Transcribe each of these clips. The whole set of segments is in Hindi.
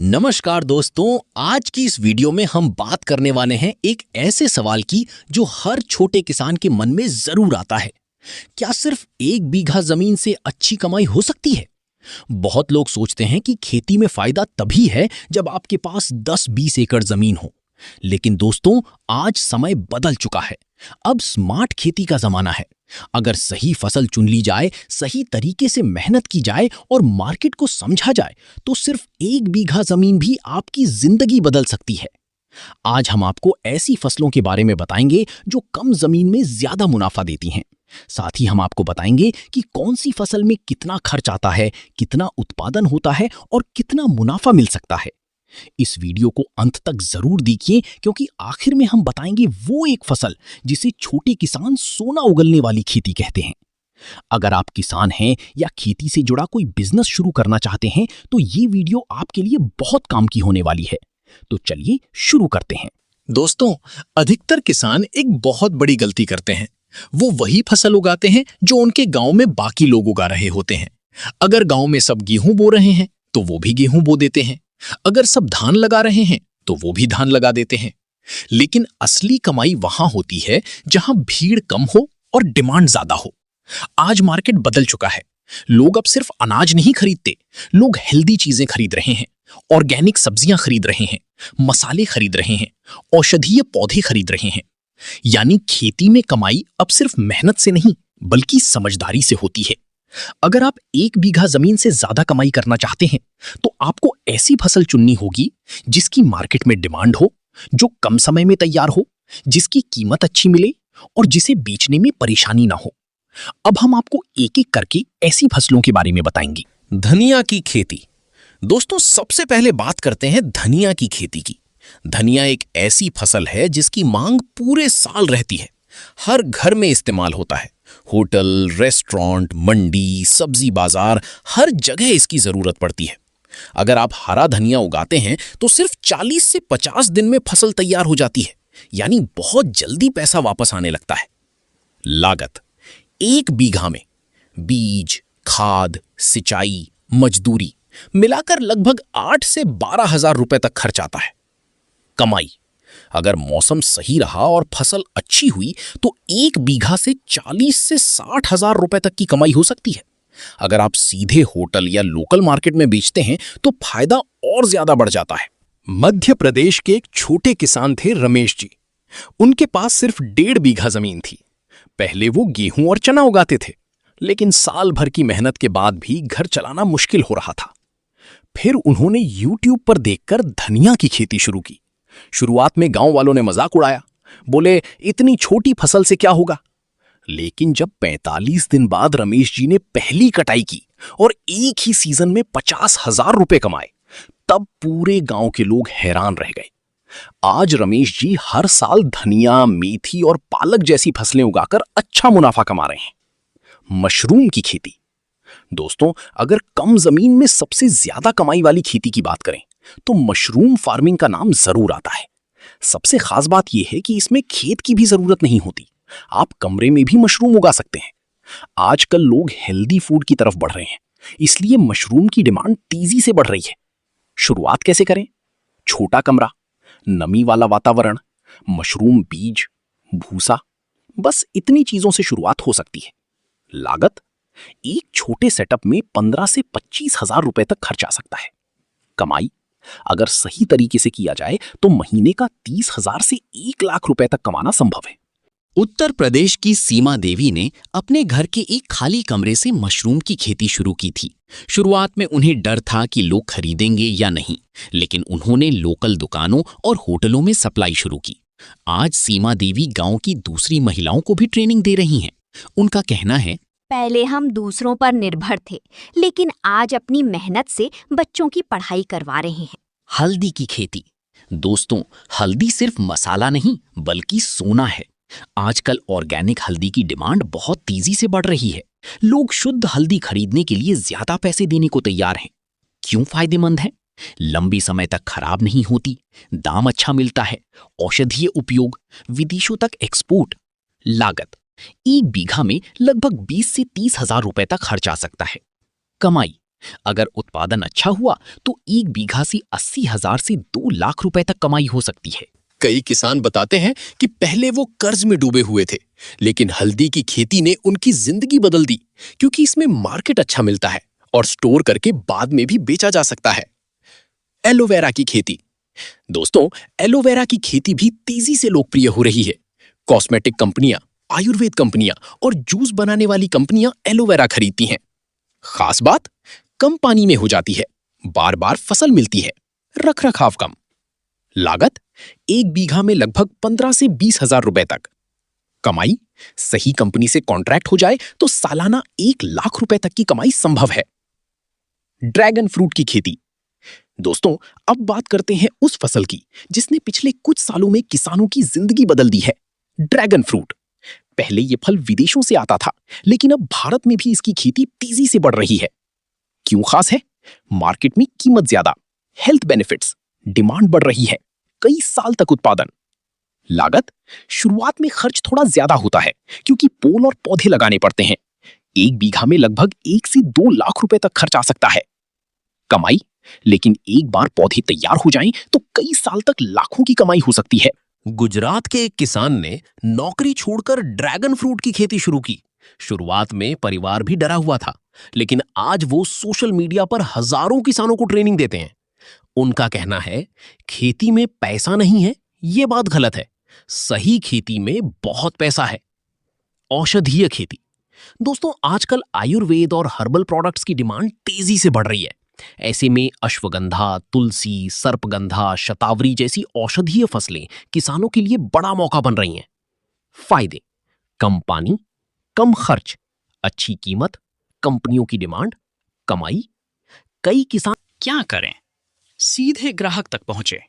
नमस्कार दोस्तों, आज की इस वीडियो में हम बात करने वाले हैं एक ऐसे सवाल की जो हर छोटे किसान के मन में जरूर आता है। क्या सिर्फ 1 बीघा जमीन से अच्छी कमाई हो सकती है? बहुत लोग सोचते हैं कि खेती में फायदा तभी है जब आपके पास 10-20 एकड़ जमीन हो। लेकिन दोस्तों, आज समय बदल चुका है। अब स्मार्ट खेती का जमाना है। अगर सही फसल चुन ली जाए, सही तरीके से मेहनत की जाए और मार्केट को समझा जाए, तो सिर्फ 1 बीघा जमीन भी आपकी जिंदगी बदल सकती है। आज हम आपको ऐसी फसलों के बारे में बताएंगे जो कम जमीन में ज्यादा मुनाफा देती हैं। साथ ही हम आपको बताएंगे कि कौन सी फसल में कितना खर्च आता है, कितना उत्पादन होता है और कितना मुनाफा मिल सकता है। इस वीडियो को अंत तक जरूर देखिए, क्योंकि आखिर में हम बताएंगे वो एक फसल जिसे छोटे किसान सोना उगलने वाली खेती कहते हैं। अगर आप किसान हैं या खेती से जुड़ा कोई बिजनेस शुरू करना चाहते हैं, तो ये वीडियो आपके लिए बहुत काम की होने वाली है। तो चलिए शुरू करते हैं। दोस्तों, अधिकतर किसान एक बहुत बड़ी गलती करते हैं। वो वही फसल उगाते हैं जो उनके गांव में बाकी लोग उगा रहे होते हैं। अगर गांव में सब गेहूं बो रहे हैं तो वो भी गेहूं बो देते हैं। अगर सब धान लगा रहे हैं तो वो भी धान लगा देते हैं। लेकिन असली कमाई वहां होती है जहां भीड़ कम हो और डिमांड ज्यादा हो। आज मार्केट बदल चुका है। लोग अब सिर्फ अनाज नहीं खरीदते, लोग हेल्दी चीजें खरीद रहे हैं, ऑर्गेनिक सब्जियां खरीद रहे हैं, मसाले खरीद रहे हैं, औषधीय पौधे खरीद रहे हैं। यानी खेती में कमाई अब सिर्फ मेहनत से नहीं, बल्कि समझदारी से होती है। अगर आप 1 बीघा जमीन से ज्यादा कमाई करना चाहते हैं, तो आपको ऐसी फसल चुननी होगी जिसकी मार्केट में डिमांड हो, जो कम समय में तैयार हो, जिसकी कीमत अच्छी मिले और जिसे बेचने में परेशानी ना हो। अब हम आपको एक एक करके ऐसी फसलों के बारे में बताएंगे। धनिया की खेती। दोस्तों, सबसे पहले बात करते हैं धनिया की खेती की। धनिया एक ऐसी फसल है जिसकी मांग पूरे साल रहती है। हर घर में इस्तेमाल होता है। होटल, रेस्टोरेंट, मंडी, सब्जी बाजार, हर जगह इसकी जरूरत पड़ती है। अगर आप हरा धनिया उगाते हैं तो सिर्फ 40 से 50 दिन में फसल तैयार हो जाती है। यानी बहुत जल्दी पैसा वापस आने लगता है। लागत: 1 बीघा में बीज, खाद, सिंचाई, मजदूरी मिलाकर लगभग 8 से 12 हजार रुपए तक खर्च आता है। कमाई: अगर मौसम सही रहा और फसल अच्छी हुई तो 1 बीघा से 40 से 60 हजार रुपए तक की कमाई हो सकती है। अगर आप सीधे होटल या लोकल मार्केट में बेचते हैं तो फायदा और ज्यादा बढ़ जाता है। मध्य प्रदेश के एक छोटे किसान थे रमेश जी। उनके पास सिर्फ 1.5 बीघा जमीन थी। पहले वो गेहूं और चना उगाते थे, लेकिन साल भर की मेहनत के बाद भी घर चलाना मुश्किल हो रहा था। फिर उन्होंने YouTube पर देखकर धनिया की खेती शुरू की। शुरुआत में गांव वालों ने मजाक उड़ाया, बोले इतनी छोटी फसल से क्या होगा। लेकिन जब 45 दिन बाद रमेश जी ने पहली कटाई की और एक ही सीजन में 50,000 रुपए कमाए, तब पूरे गांव के लोग हैरान रह गए। आज रमेश जी हर साल धनिया, मेथी और पालक जैसी फसलें उगाकर अच्छा मुनाफा कमा रहे हैं। मशरूम की खेती। दोस्तों, अगर कम जमीन में सबसे ज्यादा कमाई वाली खेती की बात करें तो मशरूम फार्मिंग का नाम जरूर आता है। सबसे खास बात यह है कि इसमें खेत की भी जरूरत नहीं होती। आप कमरे में भी मशरूम उगा सकते हैं। आजकल लोग हेल्दी फूड की तरफ बढ़ रहे हैं, इसलिए मशरूम की डिमांड तेजी से बढ़ रही है। शुरुआत कैसे करें? छोटा कमरा, नमी वाला वातावरण, मशरूम बीज, भूसा, बस इतनी चीजों से शुरुआत हो सकती है। लागत: एक छोटे सेटअप में 15 से 25 हजार रुपए तक खर्च आ सकता है। कमाई: अगर सही तरीके से किया जाए तो महीने का 30,000 से 1 लाख रुपए तक कमाना संभव है। उत्तर प्रदेश की सीमा देवी ने अपने घर के एक खाली कमरे से मशरूम की खेती शुरू की थी। शुरुआत में उन्हें डर था कि लोग खरीदेंगे या नहीं, लेकिन उन्होंने लोकल दुकानों और होटलों में सप्लाई शुरू की। आज सीमा देवी गांव की दूसरी महिलाओं को भी ट्रेनिंग दे रही हैं। उनका कहना है, पहले हम दूसरों पर निर्भर थे, लेकिन आज अपनी मेहनत से बच्चों की पढ़ाई करवा रहे हैं। हल्दी की खेती। दोस्तों, हल्दी सिर्फ मसाला नहीं बल्कि सोना है। आजकल ऑर्गेनिक हल्दी की डिमांड बहुत तेजी से बढ़ रही है। लोग शुद्ध हल्दी खरीदने के लिए ज्यादा पैसे देने को तैयार हैं। क्यों फायदेमंद है? लंबी समय तक खराब नहीं होती, दाम अच्छा मिलता है, औषधीय उपयोग, विदेशों तक एक्सपोर्ट। लागत: 1 बीघा में लगभग 20 से 30 हजार रुपए तक खर्च आ सकता है। कमाई: अगर उत्पादन अच्छा हुआ तो 1 बीघा से 80,000 से 2 लाख रुपए तक कमाई हो सकती है। कई किसान बताते हैं कि पहले वो कर्ज में डूबे हुए थे, लेकिन हल्दी की खेती ने उनकी जिंदगी बदल दी, क्योंकि इसमें मार्केट अच्छा मिलता है और स्टोर करके बाद में भी बेचा जा सकता है। एलोवेरा की खेती। दोस्तों, एलोवेरा की खेती भी तेजी से लोकप्रिय हो रही है। कॉस्मेटिक कंपनियां, आयुर्वेद कंपनियां और जूस बनाने वाली कंपनियां एलोवेरा खरीदती हैं। खास बात, कम पानी में हो जाती है, बार बार फसल मिलती है, रखरखाव कम। लागत 1 बीघा में लगभग 15 से 20,000 रुपए तक। कमाई, सही कंपनी से कॉन्ट्रैक्ट हो जाए तो सालाना 1 लाख रुपए तक की कमाई संभव है। ड्रैगन फ्रूट की खेती। दोस्तों, अब बात करते हैं उस फसल की जिसने पिछले कुछ सालों में किसानों की जिंदगी बदल दी है। Dragon fruit. पहले यह फल विदेशों से आता था, लेकिन अब भारत में भी इसकी खेती तेजी से बढ़ रही है। क्यों खास है? मार्केट में कीमत ज्यादा, हेल्थ बेनिफिट्स, डिमांड बढ़ रही है, कई साल तक उत्पादन। लागत, शुरुआत में खर्च थोड़ा ज्यादा होता है क्योंकि पोल और पौधे लगाने पड़ते हैं। 1 बीघा में लगभग 1 से 2 लाख रुपए तक खर्च आ सकता है। कमाई, लेकिन एक बार पौधे तैयार हो जाएं तो कई साल तक लाखों की कमाई हो सकती है। गुजरात के एक किसान ने नौकरी छोड़कर ड्रैगन फ्रूट की खेती शुरू की। शुरुआत में परिवार भी डरा हुआ था, लेकिन आज वो सोशल मीडिया पर हजारों किसानों को ट्रेनिंग देते हैं। उनका कहना है, खेती में पैसा नहीं है, ये बात गलत है। सही खेती में बहुत पैसा है। औषधीय खेती। दोस्तों, आजकल आयुर्वेद और हर्बल प्रोडक्ट्स की डिमांड तेजी से बढ़ रही है। ऐसे में अश्वगंधा, तुलसी, सर्पगंधा, शतावरी जैसी औषधीय फसलें किसानों के लिए बड़ा मौका बन रही हैं। फायदे, कम पानी, कम खर्च, अच्छी कीमत, कंपनियों की डिमांड, कमाई। कई किसान क्या करें? सीधे ग्राहक तक पहुंचे,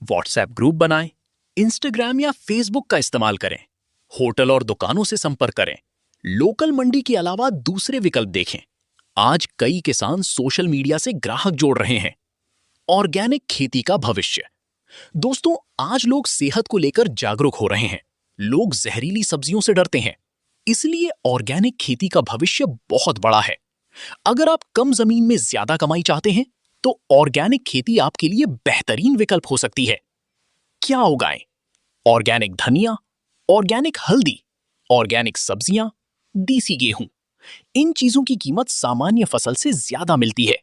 व्हाट्सएप ग्रुप बनाएं, इंस्टाग्राम या फेसबुक का इस्तेमाल करें, होटल और दुकानों से संपर्क करें, लोकल मंडी के अलावा दूसरे विकल्प देखें। आज कई किसान सोशल मीडिया से ग्राहक जोड़ रहे हैं। ऑर्गेनिक खेती का भविष्य। दोस्तों, आज लोग सेहत को लेकर जागरूक हो रहे हैं। लोग जहरीली सब्जियों से डरते हैं, इसलिए ऑर्गेनिक खेती का भविष्य बहुत बड़ा है। अगर आप कम जमीन में ज्यादा कमाई चाहते हैं तो ऑर्गेनिक खेती आपके लिए बेहतरीन विकल्प हो सकती है। क्या उगाएं? ऑर्गेनिक धनिया, ऑर्गेनिक हल्दी, ऑर्गेनिक सब्जियां, देसी गेहूं। इन चीजों की कीमत सामान्य फसल से ज्यादा मिलती है।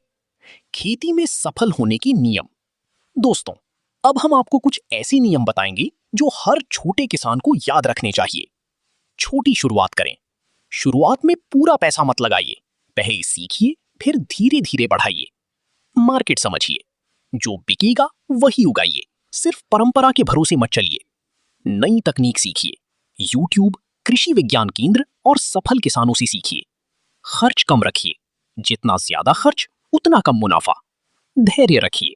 खेती में सफल होने की नियम। दोस्तों, अब हम आपको कुछ ऐसे नियम बताएंगे जो हर छोटे किसान को याद रखने चाहिए। छोटी शुरुआत करें। शुरुआत में पूरा पैसा मत लगाइए, पहले सीखिए, फिर धीरे धीरे बढ़ाइए। मार्केट समझिए, जो बिकेगा वही उगाइए, सिर्फ परंपरा के भरोसे मत चलिए। नई तकनीक सीखिए, यूट्यूब, कृषि विज्ञान केंद्र और सफल किसानों से सीखिए। खर्च कम रखिए, जितना ज्यादा खर्च उतना कम मुनाफा। धैर्य रखिए,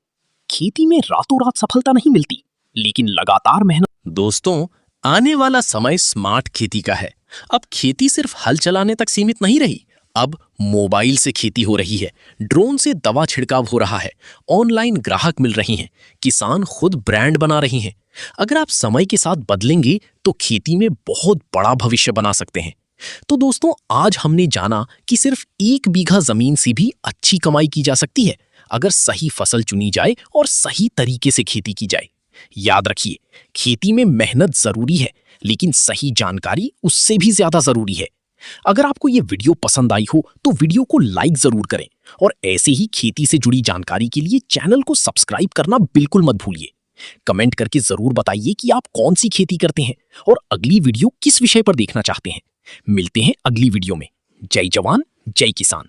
खेती में रातों रात सफलता नहीं मिलती, लेकिन लगातार मेहनत। दोस्तों, आने वाला समय स्मार्ट खेती का है। अब खेती सिर्फ हल चलाने तक सीमित नहीं रही, अब मोबाइल से खेती हो रही है, ड्रोन से दवा छिड़काव हो रहा है, ऑनलाइन ग्राहक मिल रही हैं, किसान खुद ब्रांड बना रही हैं। अगर आप समय के साथ बदलेंगे तो खेती में बहुत बड़ा भविष्य बना सकते हैं। तो दोस्तों, आज हमने जाना कि सिर्फ 1 बीघा जमीन से भी अच्छी कमाई की जा सकती है, अगर सही फसल चुनी जाए और सही तरीके से खेती की जाए। याद रखिए, खेती में मेहनत जरूरी है, लेकिन सही जानकारी उससे भी ज्यादा जरूरी है। अगर आपको ये वीडियो पसंद आई हो तो वीडियो को लाइक जरूर करें और ऐसे ही खेती से जुड़ी जानकारी के लिए चैनल को सब्सक्राइब करना बिल्कुल मत भूलिए। कमेंट करके जरूर बताइए कि आप कौन सी खेती करते हैं और अगली वीडियो किस विषय पर देखना चाहते हैं। मिलते हैं अगली वीडियो में। जय जवान, जय किसान।